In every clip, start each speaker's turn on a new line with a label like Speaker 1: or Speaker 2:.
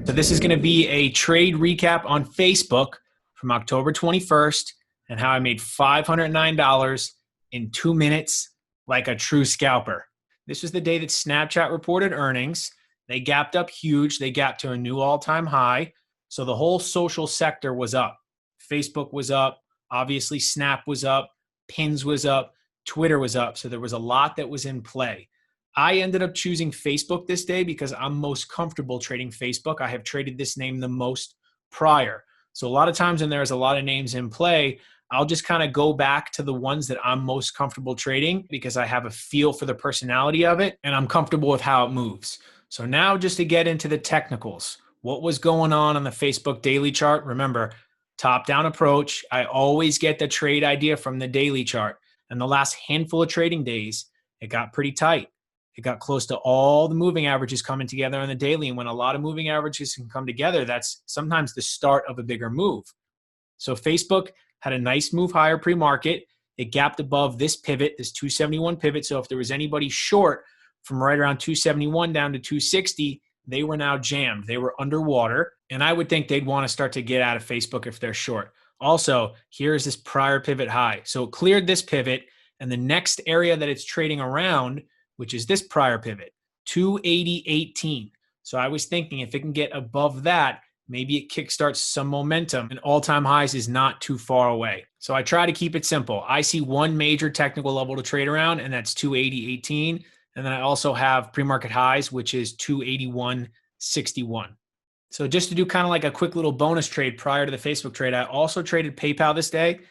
Speaker 1: So this is going to be a trade recap on Facebook from October 21st and how I made $509 in 2 minutes like a true scalper. This was the day that Snapchat reported earnings. They gapped up huge. They gapped to a new all-time high. So the whole social sector was up. Facebook was up. Obviously, Snap was up. Pins was up. Twitter was up. So there was a lot that was in play. I ended up choosing Facebook this day because I'm most comfortable trading Facebook. I have traded this name the most prior. So a lot of times when there's a lot of names in play, I'll just kind of go back to the ones that I'm most comfortable trading because I have a feel for the personality of it and I'm comfortable with how it moves. So now just to get into the technicals, what was going on the Facebook daily chart? Remember, top-down approach. I always get the trade idea from the daily chart. And the last handful of trading days, it got pretty tight. It got close to all the moving averages coming together on the daily. And when a lot of moving averages can come together, that's sometimes the start of a bigger move. So Facebook had a nice move higher pre-market. It gapped above this pivot, this 271 pivot. So if there was anybody short from right around 271 down to 260, they were now jammed. They were underwater. And I would think they'd want to start to get out of Facebook if they're short. Also, here's this prior pivot high. So it cleared this pivot. And the next area that it's trading around, which is this prior pivot, 280.18. So I was thinking if it can get above that, maybe it kickstarts some momentum and all-time highs is not too far away. So I try to keep it simple. I see one major technical level to trade around, and that's 280.18. And then I also have pre-market highs, which is 281.61. So just to do kind of like a quick little bonus trade prior to the Facebook trade, I also traded PayPal this day.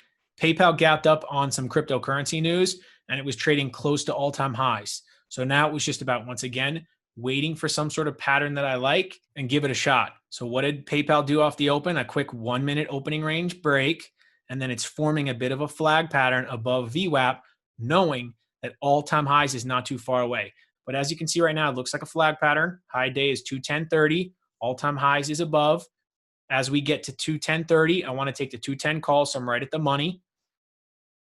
Speaker 1: PayPal gapped up on some cryptocurrency news, and it was trading close to all-time highs. So now it was just about, once again, waiting for some sort of pattern that I like and give it a shot. So what did PayPal do off the open? A quick 1 minute opening range break, and then it's forming a bit of a flag pattern above VWAP, knowing that all-time highs is not too far away. But as you can see right now, it looks like a flag pattern. High day is 210.30. All-time highs is above. As we get to 210.30, I want to take the 210 call, so I'm right at the money.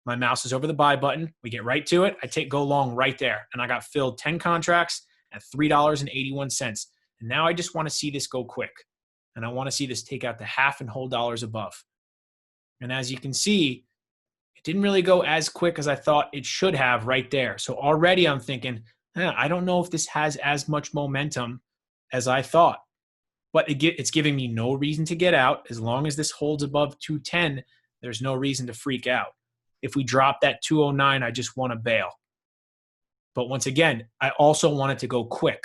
Speaker 1: My mouse is over the buy button. We get right to it. I go long right there. And I got filled 10 contracts at $3.81. And now I just want to see this go quick. And I want to see this take out the half and whole dollars above. And as you can see, it didn't really go as quick as I thought it should have right there. So already I'm thinking, I don't know if this has as much momentum as I thought. But it's giving me no reason to get out. As long as this holds above 210, there's no reason to freak out. If we drop that 209, I just want to bail. But once again, I also want it to go quick.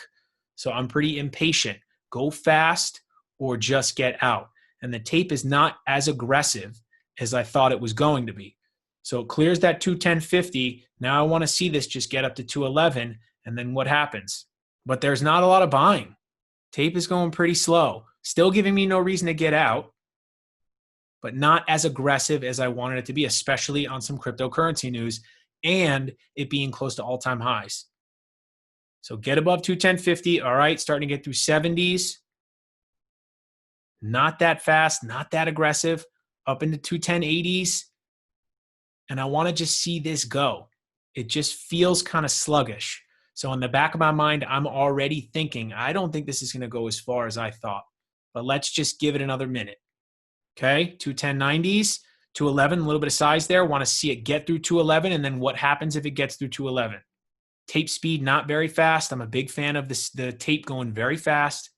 Speaker 1: So I'm pretty impatient. Go fast or just get out. And the tape is not as aggressive as I thought it was going to be. So it clears that 210.50. Now I want to see this just get up to 211. And then what happens? But there's not a lot of buying. Tape is going pretty slow. Still giving me no reason to get out, but not as aggressive as I wanted it to be, especially on some cryptocurrency news and it being close to all-time highs. So get above 210.50. All right, starting to get through 70s. Not that fast, not that aggressive, up into 210.80s. And I want to just see this go. It just feels kind of sluggish. So in the back of my mind, I'm already thinking, I don't think this is going to go as far as I thought, but let's just give it another minute. Okay, 210.90s, 211, a little bit of size there. Want to see it get through 211, and then what happens if it gets through 211? Tape speed, not very fast. I'm a big fan of the tape going very fast.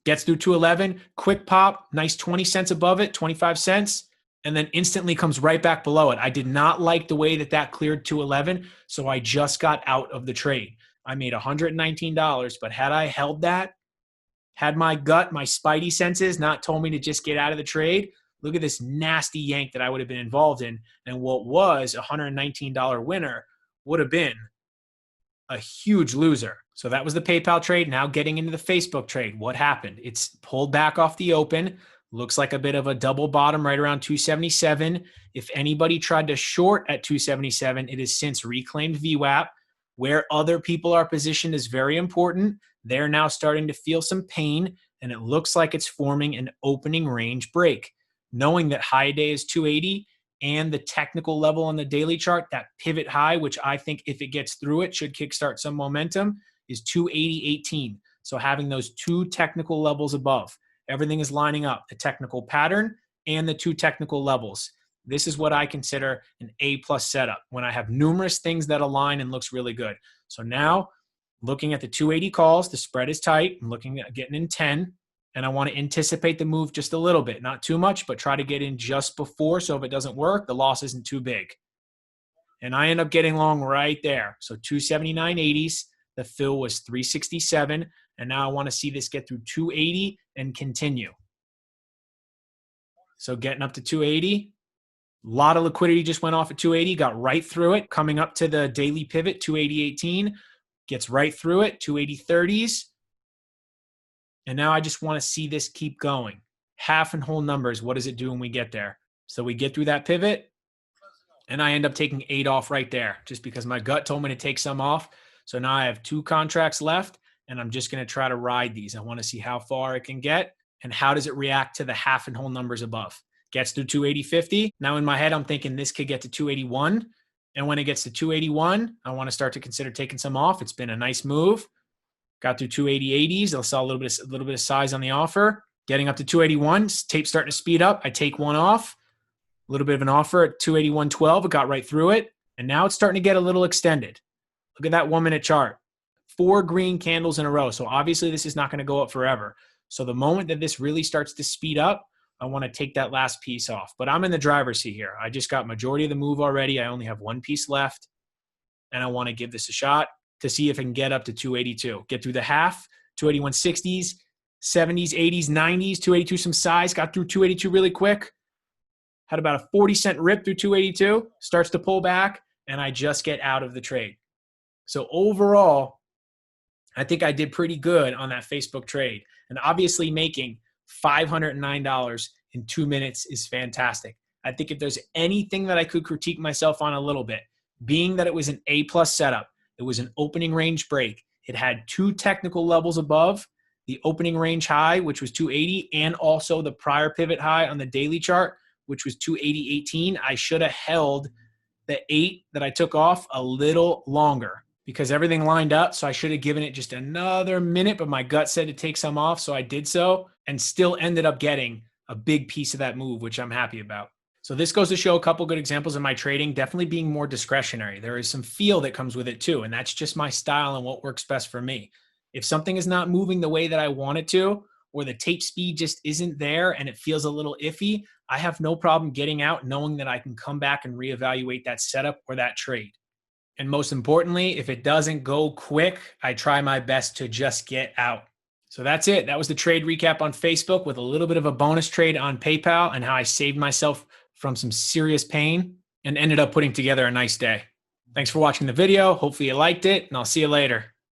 Speaker 1: Gets through 211, quick pop, nice 20 cents above it, 25 cents, and then instantly comes right back below it. I did not like the way that cleared 211, so I just got out of the trade. I made $119, but had I held that, had my gut, my spidey senses not told me to just get out of the trade, look at this nasty yank that I would have been involved in. And what was a $119 winner would have been a huge loser. So that was the PayPal trade. Now getting into the Facebook trade. What happened? It's pulled back off the open. Looks like a bit of a double bottom right around 277. If anybody tried to short at 277, it has since reclaimed VWAP. Where other people are positioned is very important. They're now starting to feel some pain, and it looks like it's forming an opening range break. Knowing that high day is 280 and the technical level on the daily chart, that pivot high, which I think if it gets through it should kickstart some momentum, is 280.18. So having those two technical levels above. Everything is lining up, the technical pattern and the two technical levels. This is what I consider an A+ setup, when I have numerous things that align and looks really good. So now, looking at the 280 calls, the spread is tight. I'm looking at getting in 10, and I want to anticipate the move just a little bit, not too much, but try to get in just before, so if it doesn't work, the loss isn't too big. And I end up getting long right there. So 279.80s, the fill was 367, and now I want to see this get through 280 and continue. So getting up to 280, a lot of liquidity just went off at 280, got right through it, coming up to the daily pivot, 280.18, gets right through it, 280.30s. And now I just want to see this keep going. Half and whole numbers, what does it do when we get there? So we get through that pivot, and I end up taking 8 off right there, just because my gut told me to take some off. So now I have 2 contracts left, and I'm just going to try to ride these. I want to see how far it can get, and how does it react to the half and whole numbers above. Gets through 280.50. Now in my head, I'm thinking this could get to 281. And when it gets to 281, I want to start to consider taking some off. It's been a nice move. Got through 280.80s. I saw a little bit of size on the offer. Getting up to 281, tape's starting to speed up. I take one off. A little bit of an offer at 281.12. It got right through it. And now it's starting to get a little extended. Look at that 1-minute chart. 4 green candles in a row. So obviously this is not going to go up forever. So the moment that this really starts to speed up, I want to take that last piece off. But I'm in the driver's seat here. I just got majority of the move already. I only have 1 piece left. And I want to give this a shot to see if I can get up to 282. Get through the half, 281.60s, 70s, 80s, 90s, 282 some size. Got through 282 really quick. Had about a 40-cent rip through 282. Starts to pull back, and I just get out of the trade. So overall, I think I did pretty good on that Facebook trade. And obviously making $509 in 2 minutes is fantastic. I think if there's anything that I could critique myself on a little bit, being that it was an A+ setup, it was an opening range break. It had 2 technical levels above, the opening range high, which was 280, and also the prior pivot high on the daily chart, which was 280.18. I should have held the 8 that I took off a little longer because everything lined up. So I should have given it just another minute, but my gut said to take some off. So I did so and still ended up getting a big piece of that move, which I'm happy about. So this goes to show a couple good examples of my trading definitely being more discretionary. There is some feel that comes with it too, and that's just my style and what works best for me. If something is not moving the way that I want it to, or the tape speed just isn't there and it feels a little iffy, I have no problem getting out knowing that I can come back and reevaluate that setup or that trade. And most importantly, if it doesn't go quick, I try my best to just get out. So that's it. That was the trade recap on Facebook with a little bit of a bonus trade on PayPal and how I saved myself from some serious pain and ended up putting together a nice day. Thanks for watching the video. Hopefully you liked it, and I'll see you later.